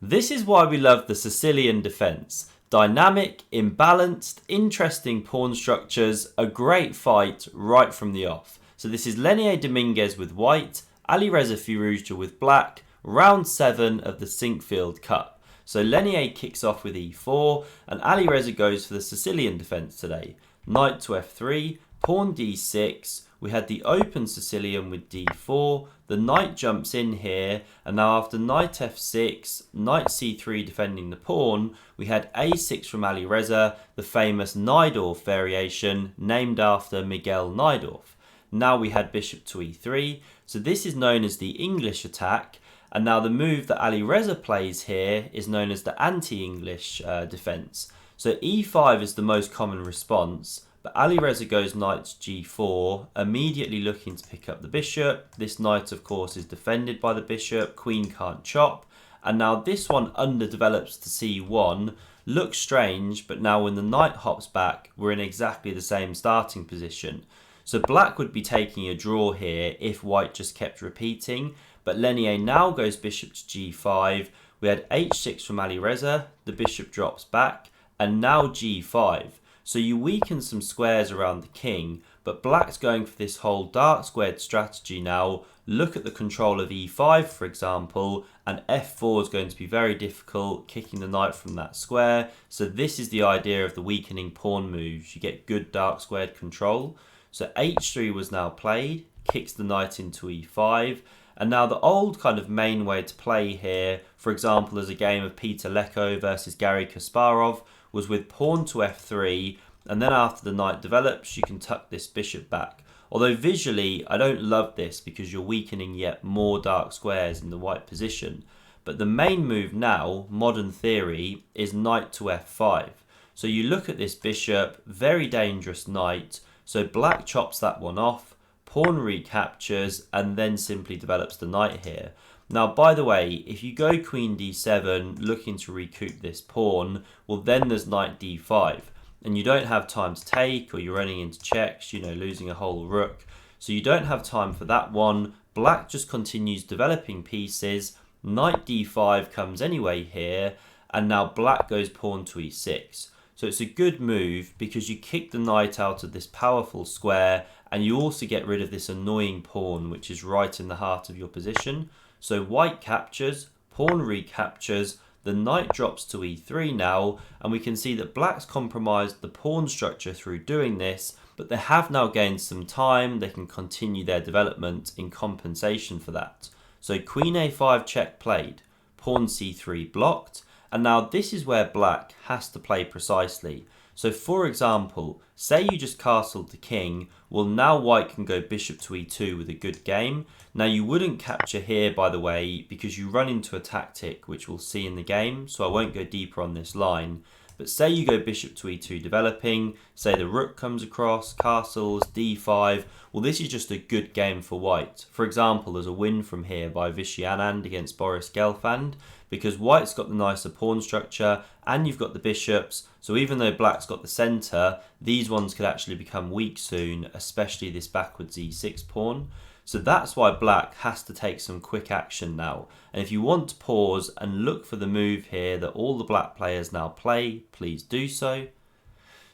This is why we love the Sicilian defence. Dynamic, imbalanced, interesting pawn structures, a great fight right from the off. So this is Leinier Dominguez with white, Alireza Firouzja with black, round 7 of the Sinquefield Cup. So Leinier kicks off with e4 and Alireza goes for the Sicilian defence today. Knight to f3, pawn d6, we had the open Sicilian with d4, the knight jumps in here, and now after knight f6, knight c3 defending the pawn, we had a6 from Alireza, the famous Najdorf variation named after Miguel Najdorf. Now we had bishop to e3, so this is known as the English attack, and now the move that Alireza plays here is known as the anti-English defence. So e5 is the most common response, but Alireza goes knight to g4, immediately looking to pick up the bishop. This knight, of course, is defended by the bishop, queen can't chop, and now this one underdevelops to c1, looks strange, but now when the knight hops back, we're in exactly the same starting position. So black would be taking a draw here if white just kept repeating, but Leinier now goes bishop to g5, we had h6 from Alireza, the bishop drops back, and now g5. So you weaken some squares around the king, but black's going for this whole dark squared strategy now. Look at the control of e5, for example, and f4 is going to be very difficult, kicking the knight from that square. So this is the idea of the weakening pawn moves. You get good dark squared control. So h3 was now played, kicks the knight into e5, and now the old kind of main way to play here, for example, as a game of Peter Lecco versus Garry Kasparov, was with pawn to f3, and then after the knight develops, you can tuck this bishop back. Although visually, I don't love this because you're weakening yet more dark squares in the white position. But the main move now, modern theory, is knight to f5. So you look at this bishop, very dangerous knight, so black chops that one off, pawn recaptures, and then simply develops the knight here. Now, by the way, if you go queen d7 looking to recoup this pawn, well then there's knight d5. And you don't have time to take, or you're running into checks, losing a whole rook. So you don't have time for that one. Black just continues developing pieces. Knight d5 comes anyway here, and now black goes pawn to e6. So it's a good move because you kick the knight out of this powerful square, and you also get rid of this annoying pawn, which is right in the heart of your position. So white captures, pawn recaptures, the knight drops to e3 now, and we can see that black's compromised the pawn structure through doing this, but they have now gained some time. They can continue their development in compensation for that. So queen a5 check played, pawn c3 blocked, and now this is where black has to play precisely. So for example, say you just castled the king, well now white can go bishop to e2 with a good game. Now you wouldn't capture here, by the way, because you run into a tactic which we'll see in the game, so I won't go deeper on this line. But say you go bishop to e2 developing, say the rook comes across, castles, d5, well this is just a good game for white. For example, there's a win from here by Vishy Anand against Boris Gelfand, because white's got the nicer pawn structure and you've got the bishops, so even though black's got the centre, these ones could actually become weak soon, especially this backwards e6 pawn. So that's why black has to take some quick action now. And if you want to pause and look for the move here that all the black players now play, please do so.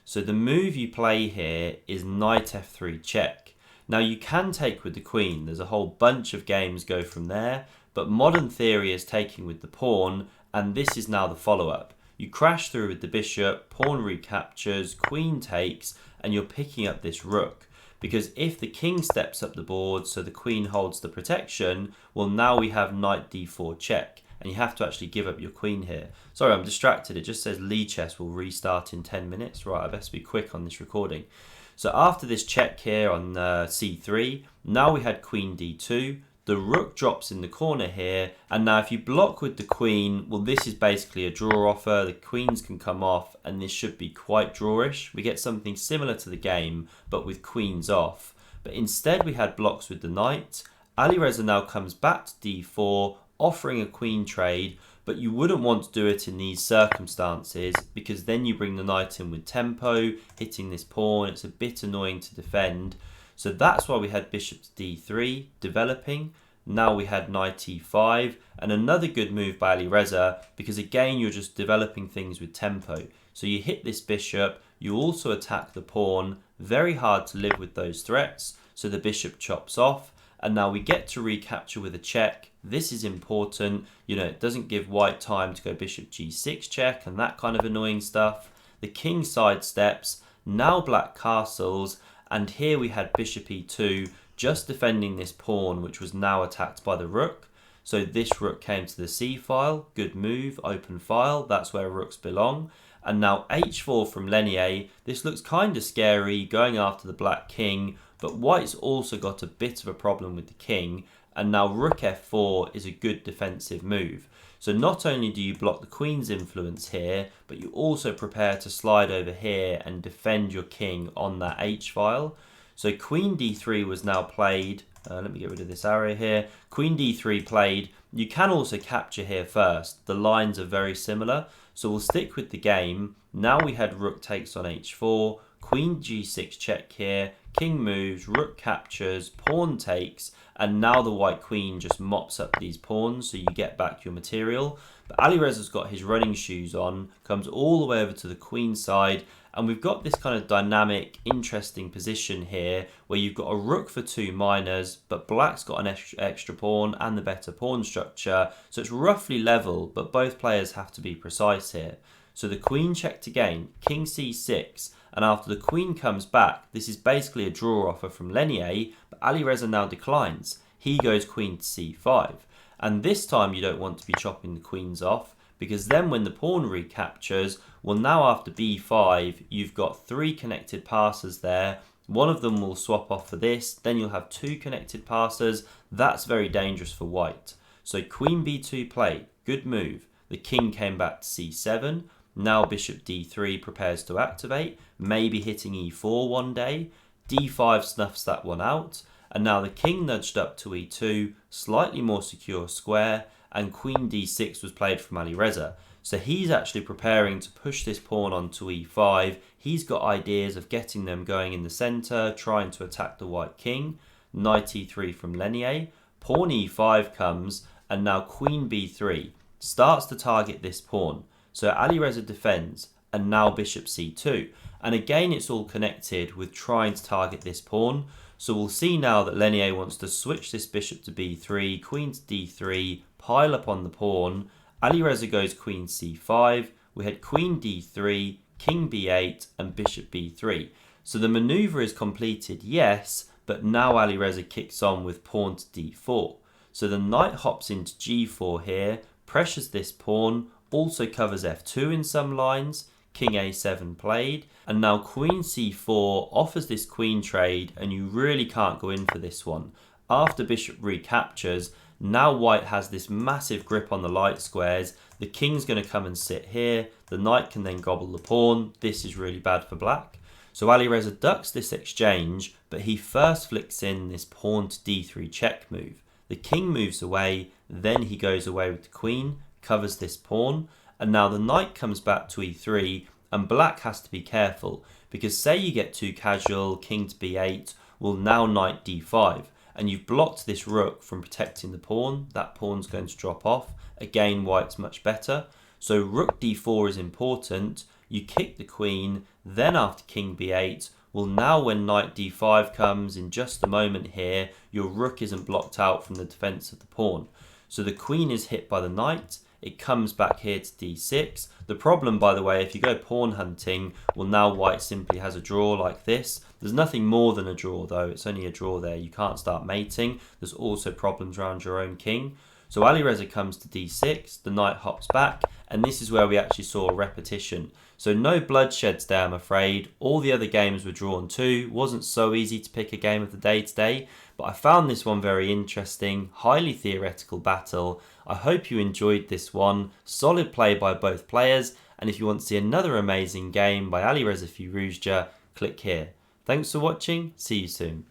So the move you play here is knight f3 check. Now you can take with the queen, there's a whole bunch of games go from there, but modern theory is taking with the pawn, and this is now the follow-up. You crash through with the bishop, pawn recaptures, queen takes, and you're picking up this rook. Because if the king steps up the board so the queen holds the protection, well now we have knight d4 check, and you have to actually give up your queen here. Sorry, I'm distracted, it just says Lichess will restart in 10 minutes. Right, I best be quick on this recording. So after this check here on c3, now we had queen d2, the rook drops in the corner here, and now if you block with the queen, well this is basically a draw offer, the queens can come off, and this should be quite drawish. We get something similar to the game, but with queens off. But instead we had blocks with the knight. Alireza now comes back to d4, offering a queen trade, but you wouldn't want to do it in these circumstances because then you bring the knight in with tempo, hitting this pawn, it's a bit annoying to defend. So that's why we had bishop to d3 developing. Now we had knight e5, and another good move by Alireza, because again you're just developing things with tempo. So you hit this bishop, you also attack the pawn, very hard to live with those threats, so the bishop chops off, and now we get to recapture with a check. This is important, it doesn't give white time to go bishop g6 check and that kind of annoying stuff. The king sidesteps, now black castles, and here we had bishop e2, just defending this pawn, which was now attacked by the rook. So this rook came to the c file, good move, open file, that's where rooks belong. And now h4 from Leinier, this looks kind of scary, going after the black king, but white's also got a bit of a problem with the king, and now rook f4 is a good defensive move. So not only do you block the queen's influence here, but you also prepare to slide over here and defend your king on that h file. So queen d3 was now played. Let me get rid of this arrow here. Queen d3 played. You can also capture here first. The lines are very similar. So we'll stick with the game. Now we had rook takes on h4, queen g6 check here, king moves, rook captures, pawn takes, and now the white queen just mops up these pawns, so you get back your material. But Alireza's got his running shoes on, comes all the way over to the queen side, and we've got this kind of dynamic, interesting position here where you've got a rook for 2 minors, but black's got an extra pawn and the better pawn structure, so it's roughly level, but both players have to be precise here. So the queen checked again, king c6, and after the queen comes back, this is basically a draw offer from Leinier, but Alireza now declines. He goes queen to c5, and this time you don't want to be chopping the queens off, because then when the pawn recaptures, well, now after b5, you've got 3 connected passes there. One of them will swap off for this, then you'll have 2 connected passes. That's very dangerous for white. So queen b2 played, good move. The king came back to c7. Now bishop d3 prepares to activate, maybe hitting e4 one day. d5 snuffs that one out, and now the king nudged up to e2, slightly more secure square, and queen d6 was played from Alireza. So he's actually preparing to push this pawn onto e5. He's got ideas of getting them going in the center, trying to attack the white king. Knight e3 from Leinier, pawn e5 comes, and now queen b3 starts to target this pawn. So Alireza defends, and now bishop c2. And again, it's all connected with trying to target this pawn. So we'll see now that Leinier wants to switch this bishop to b3, queen to d3, pile up on the pawn. Alireza goes queen c5. We had queen d3, king b8, and bishop b3. So the maneuver is completed, yes, but now Alireza kicks on with pawn to d4. So the knight hops into g4 here, pressures this pawn, also covers f2 in some lines, king a7 played, and now queen c4 offers this queen trade, and you really can't go in for this one. After bishop recaptures, now white has this massive grip on the light squares. The king's going to come and sit here, the knight can then gobble the pawn. This is really bad for black. So Alireza ducks this exchange, but he first flicks in this pawn to d3 check move. The king moves away, then he goes away with the queen, covers this pawn, and now the knight comes back to e3, and black has to be careful, because say you get too casual, king to b8, well, now knight d5, and you've blocked this rook from protecting the pawn. That pawn's going to drop off. Again, white's much better. So rook d4 is important. You kick the queen, then after king b8, well, now when knight d5 comes in just a moment here, your rook isn't blocked out from the defense of the pawn. So the queen is hit by the knight. It comes back here to d6. The problem, by the way, if you go pawn hunting, well, now white simply has a draw like this. There's nothing more than a draw, though. It's only a draw there. You can't start mating. There's also problems around your own king. So Alireza comes to d6. The knight hops back. And this is where we actually saw a repetition. So no bloodshed today, I'm afraid. All the other games were drawn too. Wasn't so easy to pick a game of the day today. But I found this one very interesting. Highly theoretical battle. I hope you enjoyed this one. Solid play by both players. And if you want to see another amazing game by Alireza Firouzja, click here. Thanks for watching. See you soon.